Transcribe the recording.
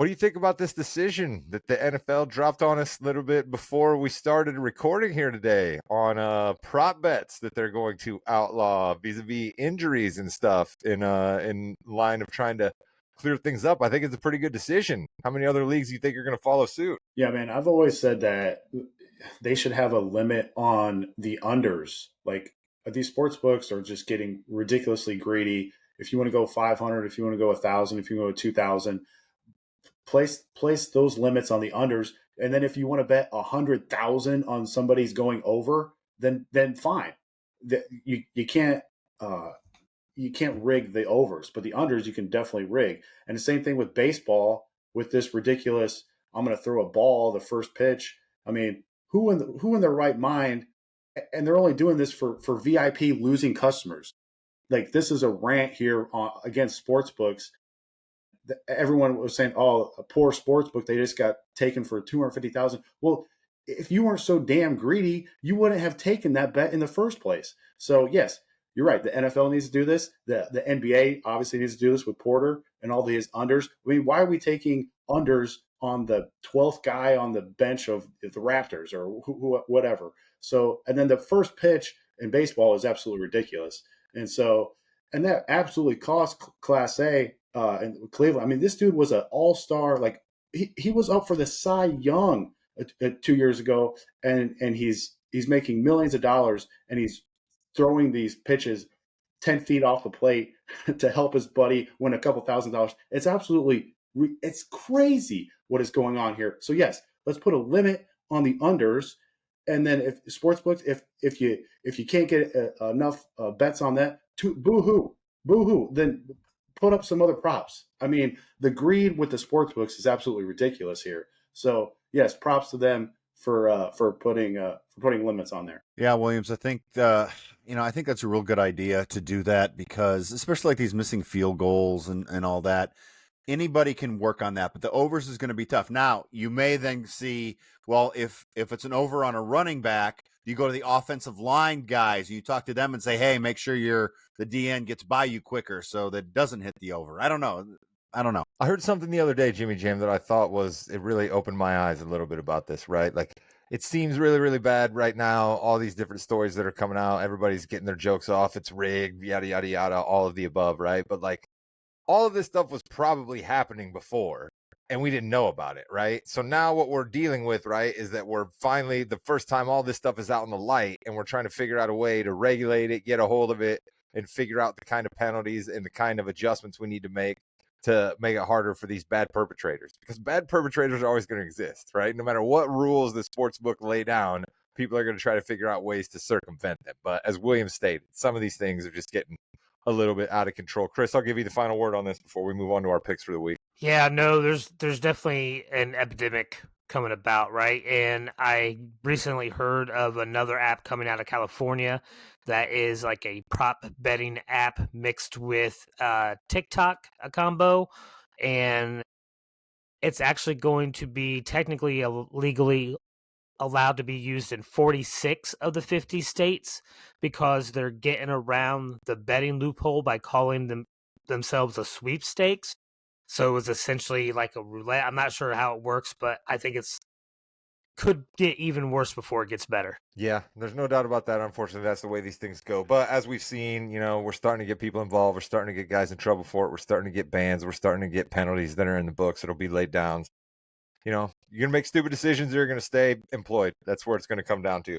What do you think about this decision that the NFL dropped on us a little bit before we started recording here today on prop bets that they're going to outlaw vis-a-vis injuries and stuff in line of trying to clear things up? I think it's a pretty good decision. How many other leagues do you think are going to follow suit? Yeah, man, I've always said that they should have a limit on the unders. Like these sports books are just getting ridiculously greedy. If you want to go 500, if you want to go 1,000, if you want to go 2,000, place those limits on the unders. And then if you want to bet 100,000 on somebody's going over, then fine. You can't rig the overs, but the unders you can definitely rig. And the same thing with baseball with this ridiculous. I'm going to throw a ball the first pitch. I mean, who in their right mind? And they're only doing this for VIP losing customers. Like this is a rant here against sports books. Everyone was saying, "Oh, a poor sports book. They just got taken for 250,000." Well, if you weren't so damn greedy, you wouldn't have taken that bet in the first place. So yes, you're right. The NFL needs to do this. The NBA obviously needs to do this with Porter and all his unders. I mean, why are we taking unders on the 12th guy on the bench of the Raptors or whatever? So, and then the first pitch in baseball is absolutely ridiculous. And so, and that absolutely cost Class A in Cleveland. I mean, this dude was an all-star. Like he was up for the Cy Young 2 years ago, and he's making millions of dollars, and he's throwing these pitches 10 feet off the plate to help his buddy win a couple $1,000s. It's absolutely it's crazy what is going on here. So yes, let's put a limit on the unders, and then if sports books, if you can't get enough bets on that, boo hoo, then put up some other props. I mean, the greed with the sports books is absolutely ridiculous here. So yes, props to them for putting limits on there. Yeah, Williams, I think I think that's a real good idea to do that, because especially like these missing field goals and all that, anybody can work on that, but the overs is going to be tough. Now, you may then see, well, if it's an over on a running back, you go to the offensive line guys, you talk to them and say, hey, make sure the DN gets by you quicker so that it doesn't hit the over. I don't know. I heard something the other day, Jimmy Jam, that I thought it really opened my eyes a little bit about this, right? Like, it seems really, really bad right now. All these different stories that are coming out, everybody's getting their jokes off. It's rigged, yada, yada, yada, all of the above, right? But like, all of this stuff was probably happening before, and we didn't know about it, right? So now what we're dealing with, right, is that we're finally, the first time all this stuff is out in the light, and we're trying to figure out a way to regulate it, get a hold of it, and figure out the kind of penalties and the kind of adjustments we need to make it harder for these bad perpetrators, because bad perpetrators are always going to exist, right? No matter what rules the sports book lay down, people are going to try to figure out ways to circumvent them. But as William stated, some of these things are just getting a little bit out of control. Chris, I'll give you the final word on this before we move on to our picks for the week. Yeah, no, there's definitely an epidemic coming about, right? And I recently heard of another app coming out of California that is like a prop betting app mixed with TikTok, a combo, and it's actually going to be technically legally allowed to be used in 46 of the 50 states, because they're getting around the betting loophole by calling themselves a sweepstakes. So it's essentially like a roulette. I'm not sure how it works, but I think could get even worse before it gets better. Yeah, there's no doubt about that. Unfortunately, that's the way these things go. But as we've seen, we're starting to get people involved. We're starting to get guys in trouble for it. We're starting to get bans. We're starting to get penalties that are in the books. It'll be laid down. You're going to make stupid decisions. You're going to stay employed. That's where it's going to come down to.